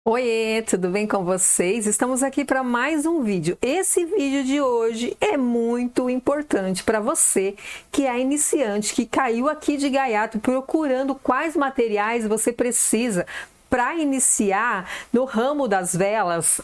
Oiê, tudo bem com vocês? Estamos aqui para mais um vídeo. Esse vídeo de hoje é muito importante para você que é iniciante, que caiu aqui de gaiato procurando quais materiais você precisa para iniciar no ramo das velas.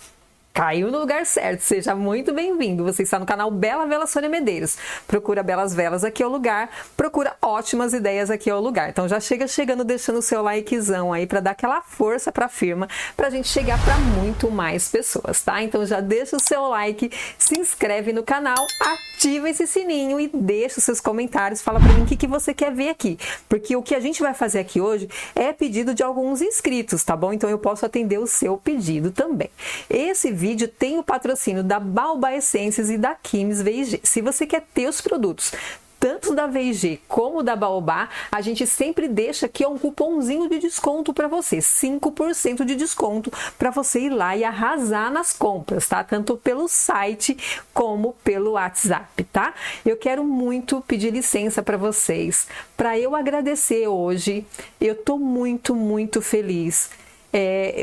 Caiu no lugar certo, seja muito bem-vindo. Você está no canal Bela Vela Sônia Medeiros. Procura Belas Velas, aqui é o lugar. Procura ótimas ideias, aqui é o lugar. Então já chegando, deixando o seu likezão aí para dar aquela força para a firma, para a gente chegar para muito mais pessoas, tá? Então já deixa o seu like, se inscreve no canal, ativa esse sininho e deixa os seus comentários. Fala para mim o que você quer ver aqui, porque o que a gente vai fazer aqui hoje é pedido de alguns inscritos, tá bom? Então eu posso atender o seu pedido também. Esse vídeo tem o patrocínio da Baobá Essências e da Kimes VIG. Se você quer ter os produtos tanto da VIG como da Baobá, a gente sempre deixa aqui um cupomzinho de desconto para você, 5% de desconto para você ir lá e arrasar nas compras, tá? Tanto pelo site como pelo WhatsApp, tá? Eu quero muito pedir licença para vocês, para eu agradecer hoje. Eu tô muito feliz.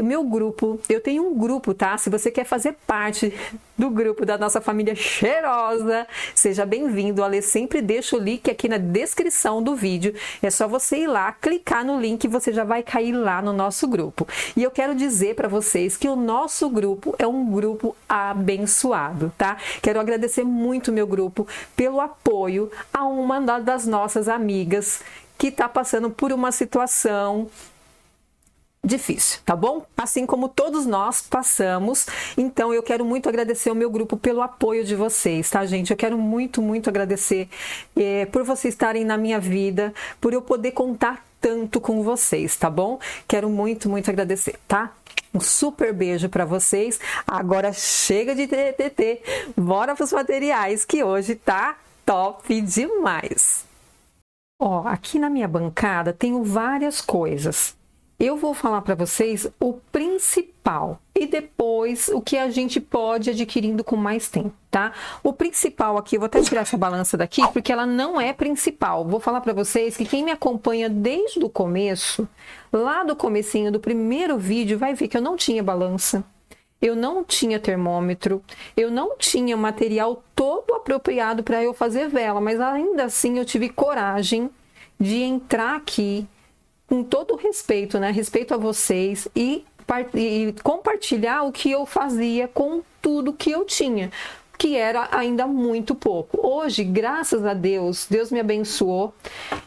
Meu grupo, eu tenho um grupo, tá? Se você quer fazer parte do grupo da nossa família cheirosa, seja bem-vindo. A Lê sempre deixa o link aqui na descrição do vídeo. É só você ir lá, clicar no link e você já vai cair lá no nosso grupo. E eu quero dizer para vocês que o nosso grupo é um grupo abençoado, tá? Quero agradecer muito meu grupo pelo apoio a uma das nossas amigas que está passando por uma situação difícil, tá bom? Assim como todos nós passamos. Então eu quero muito agradecer ao meu grupo pelo apoio de vocês, tá, gente? Eu quero muito agradecer por vocês estarem na minha vida, por eu poder contar tanto com vocês, tá bom? Quero muito agradecer, tá? Um super beijo para vocês. Agora chega de TTT, bora pros materiais que hoje tá top demais. Ó, aqui na minha bancada tenho várias coisas. Eu vou falar para vocês o principal e depois o que a gente pode adquirindo com mais tempo, tá? O principal aqui, eu vou até tirar essa balança daqui porque ela não é principal. Vou falar para vocês que quem me acompanha desde o começo, lá do comecinho do primeiro vídeo, vai ver que eu não tinha balança. Eu não tinha termômetro, eu não tinha material todo apropriado para eu fazer vela, mas ainda assim eu tive coragem de entrar aqui com todo o respeito, né? Respeito a vocês e compartilhar o que eu fazia com tudo que eu tinha, que era ainda muito pouco. Hoje, graças a Deus, Deus me abençoou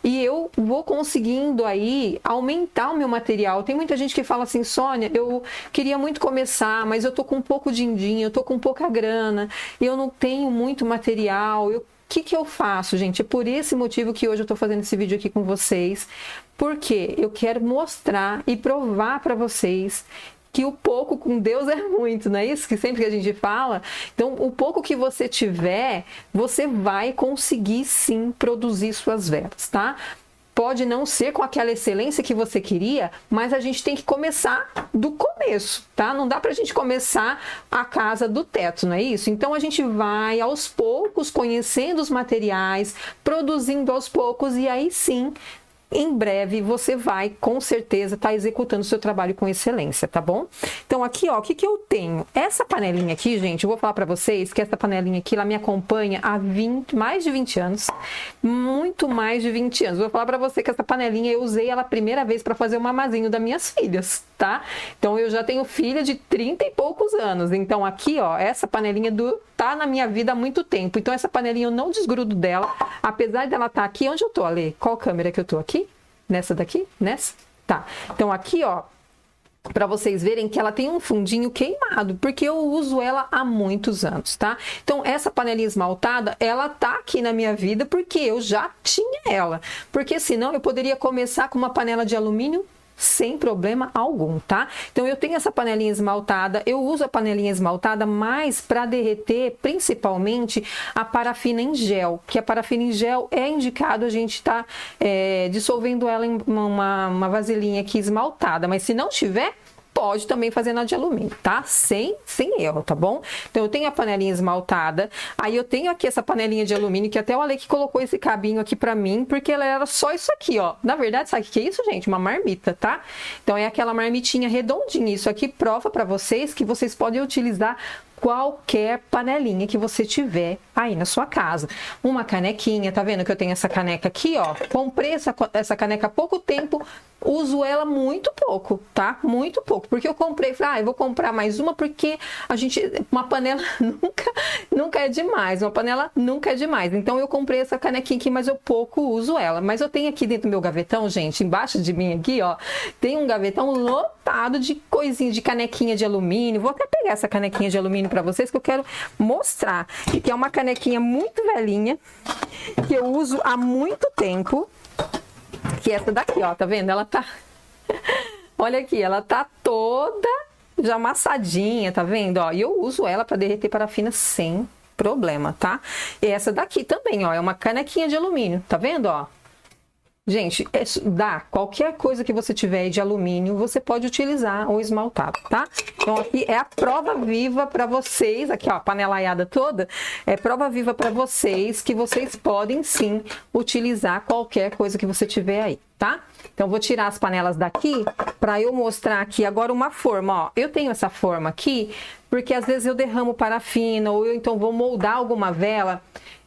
e eu vou conseguindo aí aumentar o meu material. Tem muita gente que fala assim, Sônia, eu queria muito começar, mas eu tô com pouco din-din, eu tô com pouca grana, eu não tenho muito material, o que eu faço, gente? É por esse motivo que hoje eu tô fazendo esse vídeo aqui com vocês, porque eu quero mostrar e provar para vocês que o pouco com Deus é muito, não é isso que sempre que a gente fala? Então, o pouco que você tiver, você vai conseguir sim produzir suas velas, tá? Pode não ser com aquela excelência que você queria, mas a gente tem que começar do começo, tá? Não dá pra gente começar a casa do teto, não é isso? Então a gente vai aos poucos conhecendo os materiais, produzindo aos poucos e aí sim, em breve você vai com certeza estar executando o seu trabalho com excelência, tá bom? Então aqui, ó, o que eu tenho? Essa panelinha aqui, gente, eu vou falar para vocês que essa panelinha aqui, ela me acompanha há mais de 20 anos, muito mais de 20 anos. Vou falar para você que essa panelinha eu usei ela a primeira vez para fazer o mamazinho das minhas filhas, tá? Então eu já tenho filha de 30 e poucos anos. Então aqui, ó, essa panelinha tá na minha vida há muito tempo. Então essa panelinha eu não desgrudo dela, apesar dela estar aqui. Onde eu tô, Ale? Qual câmera que eu tô aqui? Nessa daqui? Nessa? Tá. Então aqui, ó, para vocês verem que ela tem um fundinho queimado, porque eu uso ela há muitos anos, tá? Então essa panelinha esmaltada, ela tá aqui na minha vida porque eu já tinha ela. Porque senão eu poderia começar com uma panela de alumínio sem problema algum, tá? Então eu tenho essa panelinha esmaltada, eu uso a panelinha esmaltada mais para derreter principalmente a parafina em gel, que a parafina em gel é indicado a gente tá dissolvendo ela em uma vasilhinha aqui esmaltada, mas se não tiver, pode também fazer na de alumínio, tá? Sem erro, tá bom? Então eu tenho a panelinha esmaltada, aí eu tenho aqui essa panelinha de alumínio, que até o Ale que colocou esse cabinho aqui pra mim, porque ela era só isso aqui, ó. Na verdade, sabe o que é isso, gente? Uma marmita, tá? Então é aquela marmitinha redondinha. Isso aqui prova pra vocês que vocês podem utilizar qualquer panelinha que você tiver aí na sua casa. Uma canequinha, tá vendo que eu tenho essa caneca aqui, ó? Comprei essa caneca há pouco tempo, uso ela muito pouco, tá? Muito pouco, porque eu comprei, falei, eu vou comprar mais uma, porque uma panela nunca é demais, uma panela nunca é demais. Então eu comprei essa canequinha aqui, mas eu pouco uso ela. Mas eu tenho aqui dentro do meu gavetão, gente, embaixo de mim aqui, ó, tem um gavetão lotado de coisinhas, de canequinha de alumínio. Vou até pegar essa canequinha de alumínio para vocês, que eu quero mostrar, que é uma canequinha muito velhinha, que eu uso há muito tempo, que é essa daqui, ó, tá vendo? Ela tá, olha aqui, ela tá toda já amassadinha, tá vendo? Ó, e eu uso ela para derreter parafina sem problema, tá? E essa daqui também, ó, é uma canequinha de alumínio, tá vendo, ó? Gente, qualquer coisa que você tiver de alumínio, você pode utilizar o esmaltado, tá? Então aqui é a prova viva para vocês, aqui ó, a panelaiada toda, é prova viva para vocês que vocês podem sim utilizar qualquer coisa que você tiver aí, tá? Então vou tirar as panelas daqui para eu mostrar aqui agora uma forma, ó. Eu tenho essa forma aqui porque às vezes eu derramo parafina ou eu então vou moldar alguma vela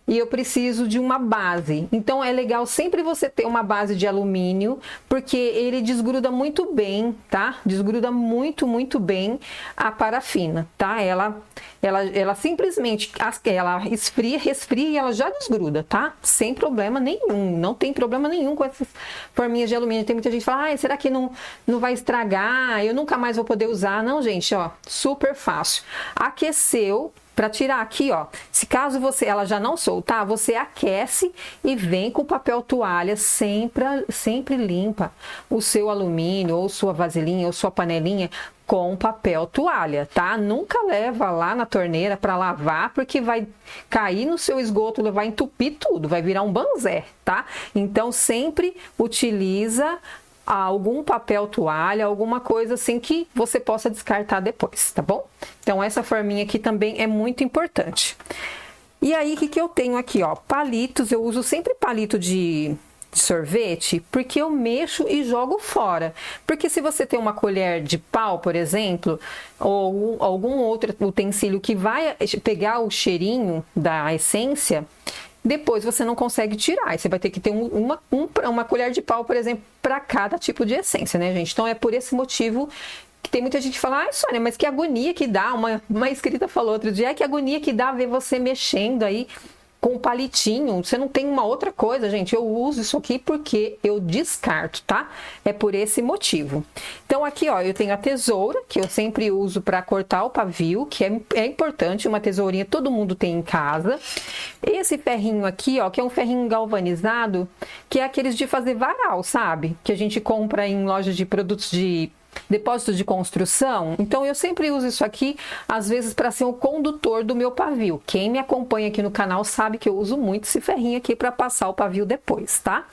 e eu preciso de uma base. Então é legal sempre você ter uma base de alumínio, porque ele desgruda muito bem, tá? Desgruda muito bem a parafina, tá? Ela simplesmente, ela esfria, resfria e ela já desgruda, tá? Sem problema nenhum, não tem problema nenhum com essas forminhas de alumínio. Tem muita gente que fala, será que não vai estragar? Eu nunca mais vou poder usar. Não, gente, ó, super fácil. Aqueceu, para tirar aqui, ó, se caso ela já não soltar, você aquece e vem com papel toalha, sempre limpa o seu alumínio, ou sua vasilhinha, ou sua panelinha com papel toalha, tá? Nunca leva lá na torneira para lavar, porque vai cair no seu esgoto, vai entupir tudo, vai virar um banzé, tá? Então sempre utiliza algum papel toalha, alguma coisa assim que você possa descartar depois, tá bom? Então essa forminha aqui também é muito importante. E aí o que eu tenho aqui, ó, palitos. Eu uso sempre palito de sorvete, porque eu mexo e jogo fora. Porque se você tem uma colher de pau, por exemplo, ou algum outro utensílio que vai pegar o cheirinho da essência, depois você não consegue tirar. Você vai ter que ter uma colher de pau, por exemplo, para cada tipo de essência, né, gente? Então é por esse motivo que tem muita gente que fala, Sônia, mas que agonia que dá. Uma inscrita falou outro dia, que agonia que dá ver você mexendo aí com um palitinho, você não tem uma outra coisa, gente. Eu uso isso aqui porque eu descarto, tá? É por esse motivo. Então aqui, ó, eu tenho a tesoura, que eu sempre uso para cortar o pavio, que é importante, uma tesourinha todo mundo tem em casa. Esse ferrinho aqui, ó, que é um ferrinho galvanizado, que é aqueles de fazer varal, sabe? Que a gente compra em lojas de produtos de depósito de construção. Então eu sempre uso isso aqui, às vezes, para ser o condutor do meu pavio. Quem me acompanha aqui no canal sabe que eu uso muito esse ferrinho aqui para passar o pavio depois, tá?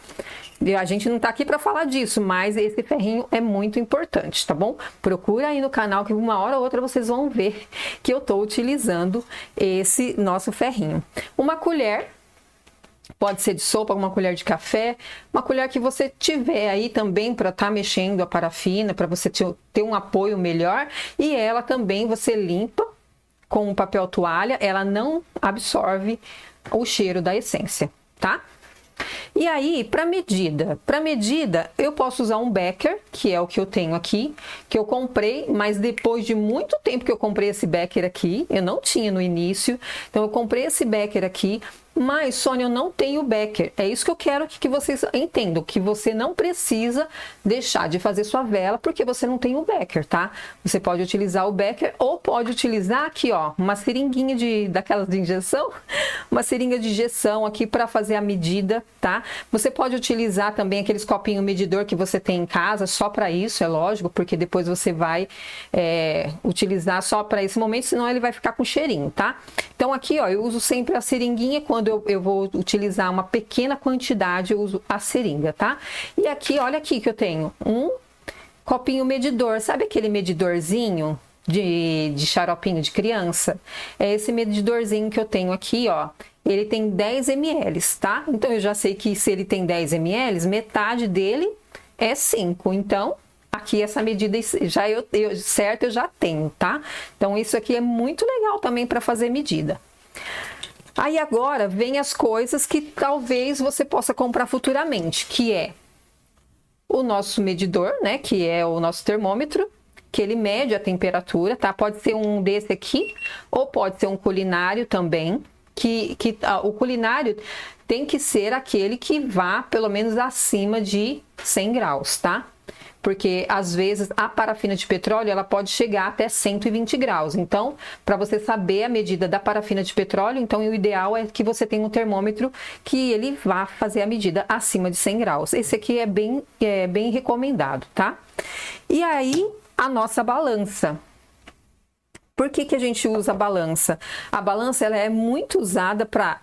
E a gente não tá aqui para falar disso, mas esse ferrinho é muito importante, tá bom? Procura aí no canal que uma hora ou outra vocês vão ver que eu tô utilizando esse nosso ferrinho. Uma colher, pode ser de sopa, uma colher de café, uma colher que você tiver aí também para estar mexendo a parafina, para você ter um apoio melhor. E ela também você limpa com um papel toalha, ela não absorve o cheiro da essência, tá? E aí, para medida, eu posso usar um becker, que é o que eu tenho aqui, que eu comprei, mas depois de muito tempo que eu comprei esse becker aqui, eu não tinha no início, então eu comprei esse becker aqui. Mas, Sônia, eu não tenho becker. É isso que eu quero que vocês entendam, que você não precisa deixar de fazer sua vela porque você não tem o becker, tá? Você pode utilizar o becker ou pode utilizar aqui, ó, uma seringuinha daquelas de injeção, uma seringa de injeção aqui para fazer a medida, tá? Você pode utilizar também aqueles copinhos medidor que você tem em casa, só para isso, é lógico, porque depois você vai utilizar só para esse momento, senão ele vai ficar com cheirinho, tá? Então aqui, ó, eu uso sempre a seringuinha. Quando eu vou utilizar uma pequena quantidade, eu uso a seringa, tá? E aqui, olha aqui que eu tenho copinho medidor, sabe aquele medidorzinho de xaropinho de criança? É esse medidorzinho que eu tenho aqui, ó. Ele tem 10 ml, tá? Então eu já sei que se ele tem 10 ml, metade dele é 5. Então, aqui essa medida já certo eu já tenho, tá? Então isso aqui é muito legal também para fazer medida. Aí agora vem as coisas que talvez você possa comprar futuramente, que é o nosso medidor, né, que é o nosso termômetro, que ele mede a temperatura, tá? Pode ser um desse aqui, ou pode ser um culinário também, o culinário tem que ser aquele que vá pelo menos acima de 100 graus, tá? Porque às vezes a parafina de petróleo ela pode chegar até 120 graus. Então, para você saber a medida da parafina de petróleo, então o ideal é que você tenha um termômetro que ele vá fazer a medida acima de 100 graus. Esse aqui é bem recomendado, tá? E aí, a nossa balança. Por que a gente usa a balança? A balança ela é muito usada para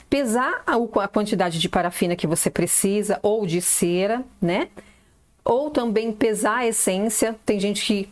pesar a quantidade de parafina que você precisa ou de cera, né? Ou também pesar a essência. Tem gente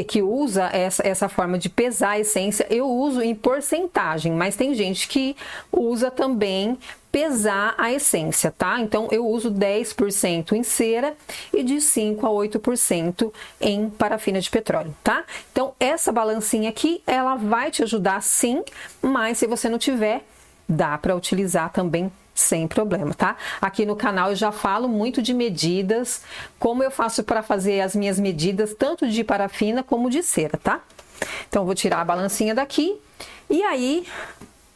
que usa essa forma de pesar a essência. Eu uso em porcentagem, mas tem gente que usa também pesar a essência, tá? Então eu uso 10% em cera e de 5 a 8% em parafina de petróleo, tá? Então essa balancinha aqui, ela vai te ajudar sim, mas se você não tiver, dá para utilizar também sem problema, tá? Aqui no canal eu já falo muito de medidas, como eu faço para fazer as minhas medidas, tanto de parafina como de cera, tá? Então eu vou tirar a balancinha daqui. E aí,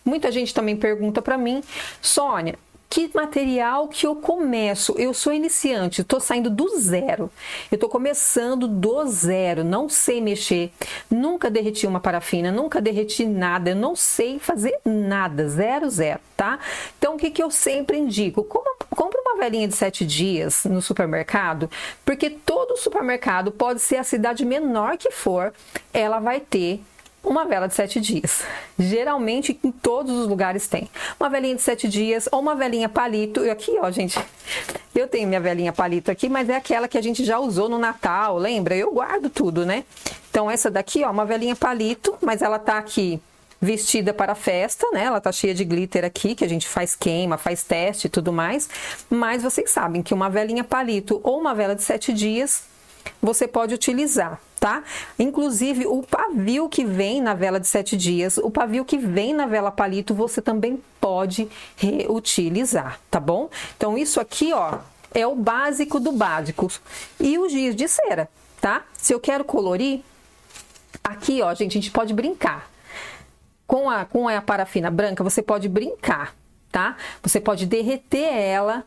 muita gente também pergunta para mim, Sônia, que material que eu começo? Eu sou iniciante, estou saindo do zero. Eu estou começando do zero, não sei mexer. Nunca derreti uma parafina, nunca derreti nada. Eu não sei fazer nada, zero, tá? Então, o que eu sempre indico? Compre uma velinha de 7 dias no supermercado, porque todo supermercado, pode ser a cidade menor que for, ela vai ter uma vela de 7 dias. Geralmente em todos os lugares tem. Uma velinha de 7 dias ou uma velinha palito. E aqui, ó, gente, eu tenho minha velinha palito aqui, mas é aquela que a gente já usou no Natal, lembra? Eu guardo tudo, né? Então essa daqui, ó, uma velinha palito, mas ela tá aqui vestida para a festa, né? Ela tá cheia de glitter aqui, que a gente faz queima, faz teste e tudo mais. Mas vocês sabem que uma velinha palito ou uma vela de 7 dias você pode utilizar, tá? Inclusive o pavio que vem na vela de 7 dias, o pavio que vem na vela palito, você também pode reutilizar, tá bom? Então isso aqui, ó, é o básico do básico. E o giz de cera, tá? Se eu quero colorir, aqui, ó, gente, a gente pode brincar. Com a parafina branca, você pode brincar, tá? Você pode derreter ela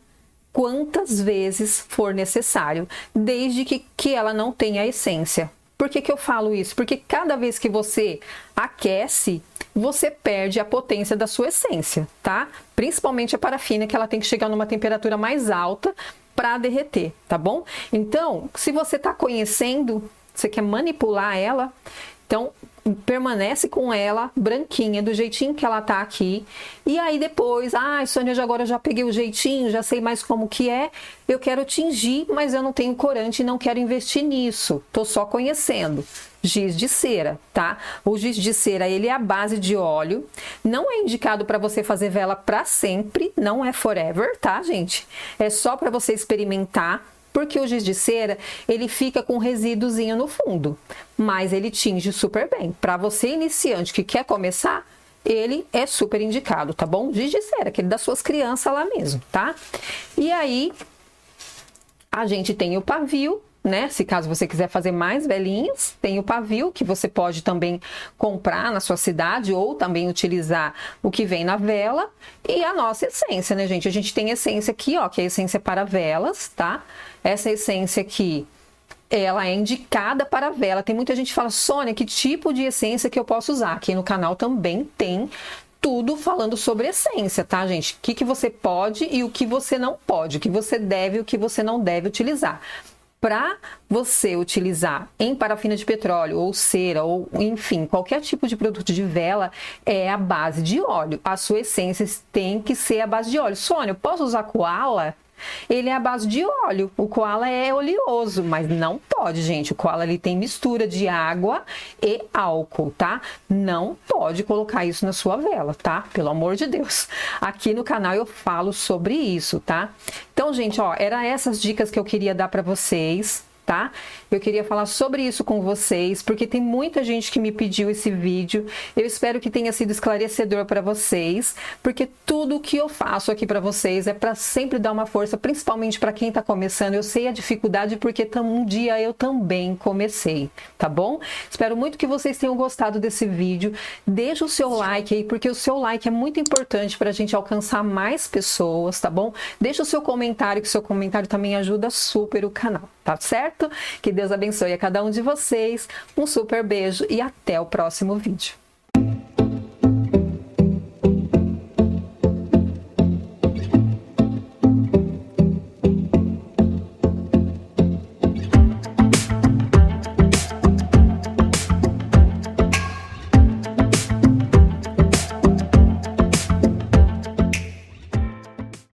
quantas vezes for necessário, desde que ela não tenha essência. Por que eu falo isso? Porque cada vez que você aquece, você perde a potência da sua essência, tá? Principalmente a parafina, que ela tem que chegar numa temperatura mais alta para derreter, tá bom? Então, se você está conhecendo, você quer manipular ela, então permanece com ela branquinha, do jeitinho que ela tá aqui. E aí depois, Sônia, agora eu já peguei o jeitinho, já sei mais como que é, eu quero tingir, mas eu não tenho corante e não quero investir nisso, tô só conhecendo. Giz de cera, tá? O giz de cera, ele é a base de óleo, não é indicado para você fazer vela para sempre, não é forever, tá, gente? É só para você experimentar, porque o giz de cera, ele fica com um resíduozinho no fundo, mas ele tinge super bem. Para você iniciante que quer começar, ele é super indicado, tá bom? Giz de cera, aquele das suas crianças lá mesmo, tá? E aí, a gente tem o pavio, né? Se caso você quiser fazer mais velinhas, tem o pavio, que você pode também comprar na sua cidade ou também utilizar o que vem na vela. E a nossa essência, né, gente? A gente tem essência aqui, ó, que é a essência para velas, tá? Essa essência aqui, ela é indicada para vela. Tem muita gente que fala, Sônia, que tipo de essência que eu posso usar? Aqui no canal também tem tudo falando sobre essência, tá, gente? O que você pode e o que você não pode, o que você deve e o que você não deve utilizar. Para você utilizar em parafina de petróleo ou cera ou enfim, qualquer tipo de produto de vela, é a base de óleo. A sua essência tem que ser a base de óleo. Sônia, eu posso usar koala? Ele é à base de óleo. O koala é oleoso, mas não pode, gente. O koala ele tem mistura de água e álcool, tá? Não pode colocar isso na sua vela, tá? Pelo amor de Deus. Aqui no canal eu falo sobre isso, tá? Então, gente, ó, eram essas dicas que eu queria dar para vocês, tá? Eu queria falar sobre isso com vocês, porque tem muita gente que me pediu esse vídeo. Eu espero que tenha sido esclarecedor para vocês, porque tudo que eu faço aqui para vocês é para sempre dar uma força, principalmente para quem está começando. Eu sei a dificuldade, porque um dia eu também comecei, tá bom? Espero muito que vocês tenham gostado desse vídeo. Deixa o seu like aí, porque o seu like é muito importante para a gente alcançar mais pessoas, tá bom? Deixa o seu comentário, que o seu comentário também ajuda super o canal, tá certo? Que Deus abençoe a cada um de vocês. Um super beijo e até o próximo vídeo.